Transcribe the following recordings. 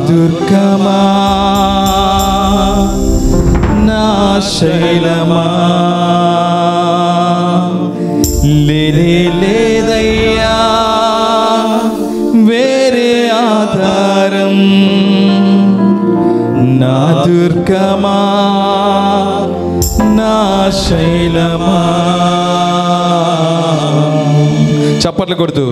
దుర్గమా నా శైలమా లేదయ్యా వేరే ఆధారం నా దుర్గమా నా శైలమా. చప్పట్లు కొడుతూ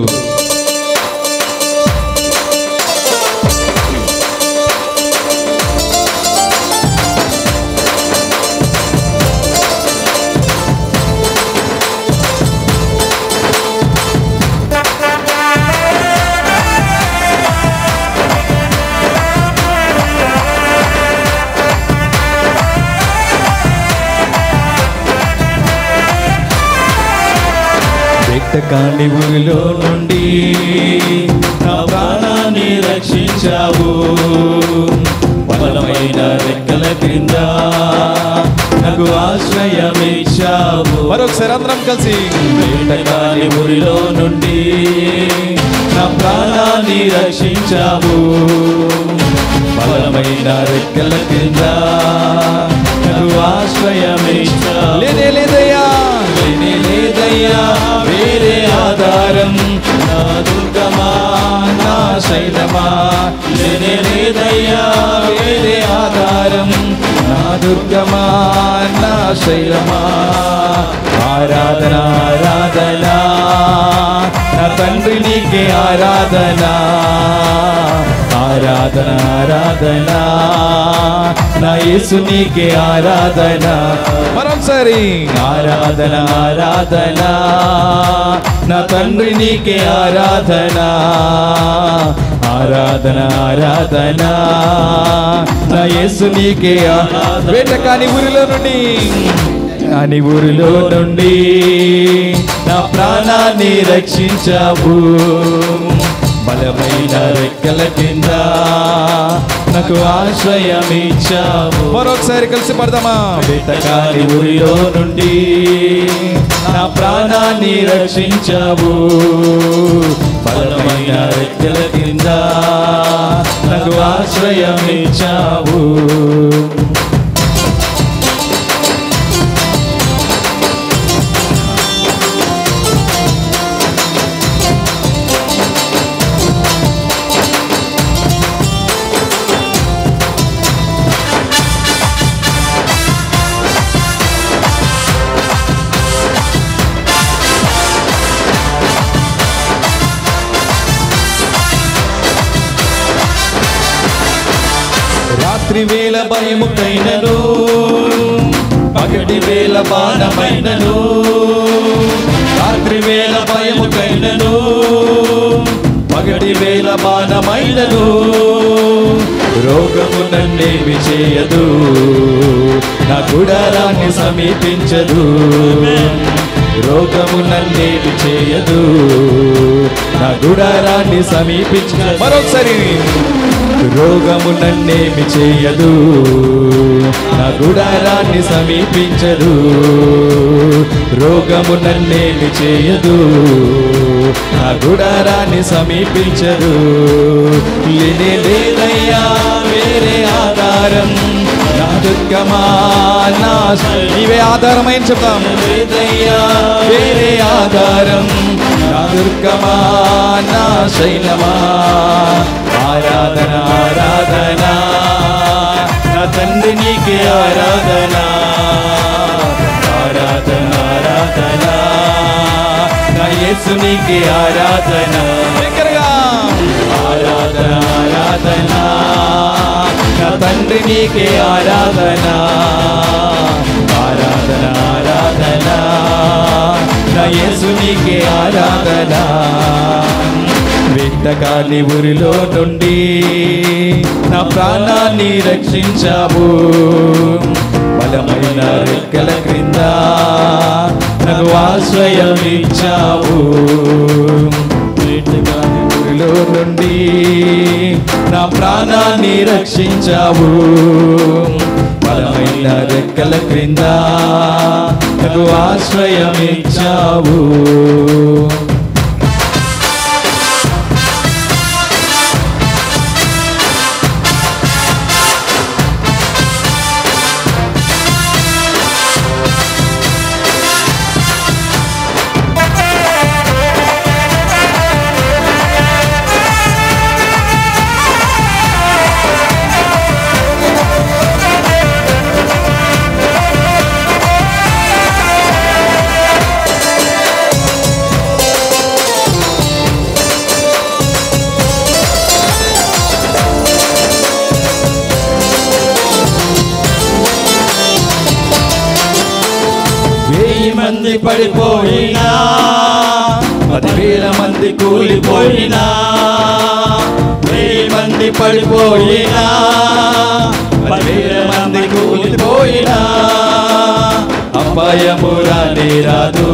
కాని ఊరిలో నుండి నా ప్రాణాన్ని రక్షించావు. బలమైన రెక్కల క్రింద నాకు ఆశ్రయమిచ్చావు. మరొకసారి అందరం కలిసి కాని ఊరిలో నుండి నా ప్రాణాన్ని రక్షించావు. బలమైన రెక్కల క్రింద నాకు ఆశ్రయమిచ్చావు. లేదయ్యా వేరే ఆధారం నా దుర్గమా నా శైలమా. లేదయ్యా వేరే ఆధారం నా దుర్గమా నా శైలమా. ఆరాధన ఆరాధన నా తండ్రి నీకే ఆరాధన. ఆరాధన ఆరాధన నా యేసు నీకే ఆరాధన. మరొకసారి ఆరాధన ఆరాధన నా తండ్రి నీకే ఆరాధన. ఆరాధన ఆరాధన నా యేసు నీకే ఆరాధన. వేటకాని ఊరిలో నుండి నా ప్రాణాన్ని రక్షించావు. బలమైన రెక్కల కింద నాకు ఆశ్రయమిచ్చావు. మరొకసారి కలిసి పడదామా. వేటకాని ఊరిలో నుండి నా ప్రాణాన్ని రక్షించావు. బలమైన రెక్కల కింద నాకు ఆశ్రయమిచ్చావు. రాత్రి వేళ భయముకైనను పగటి వేళ బాణమైనను. రాత్రి వేళ భయముకైనను పగటి వేళ బాణమైనను. రోగము నన్నేమి చేయదు, నా గుడారాన్ని సమీపించదు. రోగము నన్నేమి చేయదు, నా గుడారాన్ని సమీపించదు. మరొకసారి రోగము నన్నేమి చేయదు, నా గుడారాన్ని సమీపించదు. రోగము నన్నేమి చేయదు, నా గుడారాన్ని సమీపించదు. లేదయ్యా వేరే ఆధారం నా దుర్గమా నా నీవే ఆధారమైన చెప్తాం. లేదయ్యా వేరే ఆధారం నా దుర్గమా నా శైలమా. ఆరాధన ఆరాధన నా తండ్రి నీకే ఆరాధన. ఆరాధన ఆరాధన నా యేసు నీకే ఆరాధన. ఆరాధన ఆరాధన నా తండ్రి నీకే ఆరాధన. ఆరాధన ఆరాధన నా యేసు నీకే ఆరాధన. వేటకాని ఊరిలో నుండి నా ప్రాణాన్ని రక్షించావు. బలమైన రెక్కల క్రింద నాకు ఆశ్రయమిచ్చావు. వేటకాని ఊరిలో నుండి నా ప్రాణాన్ని రక్షించావు. బలమైన రెక్కల క్రింద నాకు ఆశ్రయమిచ్చావు. మంది పడిపోయినా, 10,000 మంది కూలిపోయినా, 1000 మంది పడిపోయినా, 10,000 మంది కూలిపోయినా, అపాయము రానే రాదు,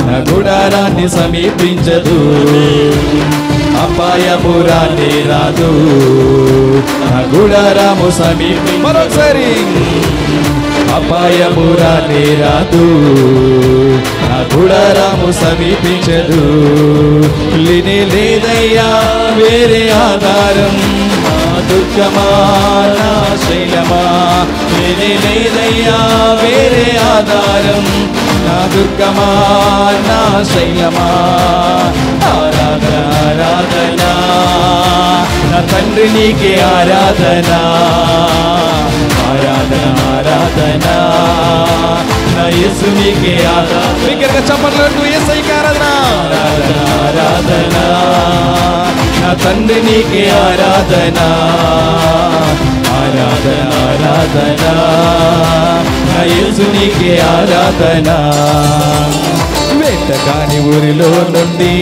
నా గుడారాన్ని సమీపించదు. అపాయము రానే రాదు, నా గుడారము సమీపించదు. మరొకసారి, అపాయము రానే రాదు, నా గుడారము సమీపించదు. లేనే లేదయ్యా వేరే ఆధారం, నా దుర్గమా నా శైలమా. లేనే లేదయ్యా వేరే ఆధారం, నా దుర్గమా నా శైలమా. ఆరాధన ఆరాధన నా తండ్రి నీకే ఆరాధన, ఆరాధన ఆరాధన నా యేసు నీకే ఆరాధన. దగ్గరగా చప్పట్లతో యేసయ్యకి ఆరాధన, ఆరాధన ఆరాధన నా తండ్రి నీకే ఆరాధన, ఆరాధన ఆరాధన నా యేసు నీకే ఆరాధన. వెంటకాని ఊరిలో నుండి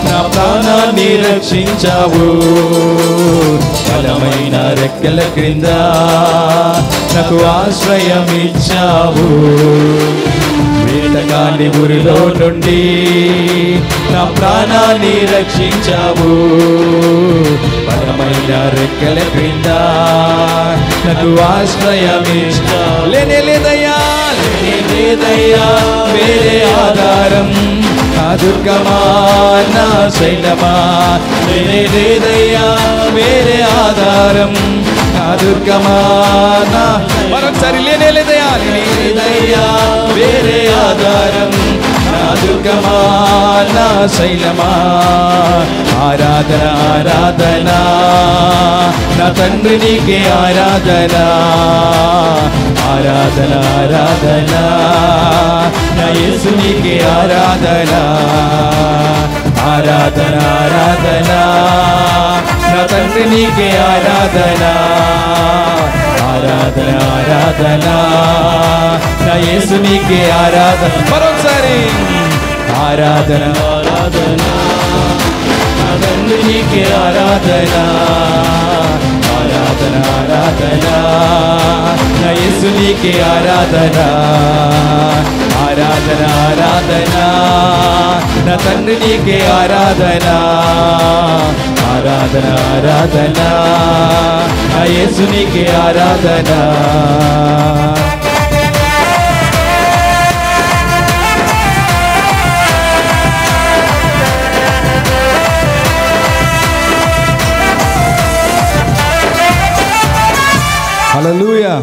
నా ప్రాణాన్ని రక్షించావు, బలమైన రెక్కల క్రింద నాకు ఆశ్రయం ఇచ్చావు. వేటగాని ఊరిలో నుండి నా ప్రాణాన్ని రక్షించావు, బలమైన రెక్కల క్రింద నాకు ఆశ్రయం ఇచ్చావు. లేనే లేదయ్యా లేనే లేదయ్యా వేరే ఆధారం, నా దుర్గమా నా శైలమా. లేనే లేదయ్యా వేరే ఆధారం, నా దుర్గమా నా. మరొకసారి, లేనే లేదయ్యా లేనే లేదయ్యా వేరే ఆధారం, నా దుర్గమా నా శైలమా. ఆరాధన ఆరాధన నా తండ్రి నీకే ఆరాధన, ఆరాధన ఆరాధన నా యేసు నీకే ఆరాధన, ఆరాధన ఆరాధన నా తండ్రి నీకే ఆరాధన, ఆరాధన ఆరాధన నా యేసు నీకే ఆరాధన. మరొకసారి, ఆరాధన ఆరాధన నా తండ్రి నీకే ఆరాధన, ఆరాధన ఆరాధన నా యేసు నీకే ఆరాధన, ఆరాధన ఆరాధన నా తండ్రి నీకే ఆరాధన, ఆరాధన ఆరాధన నా యేసు నీకే ఆరాధన. హల్లెలూయా.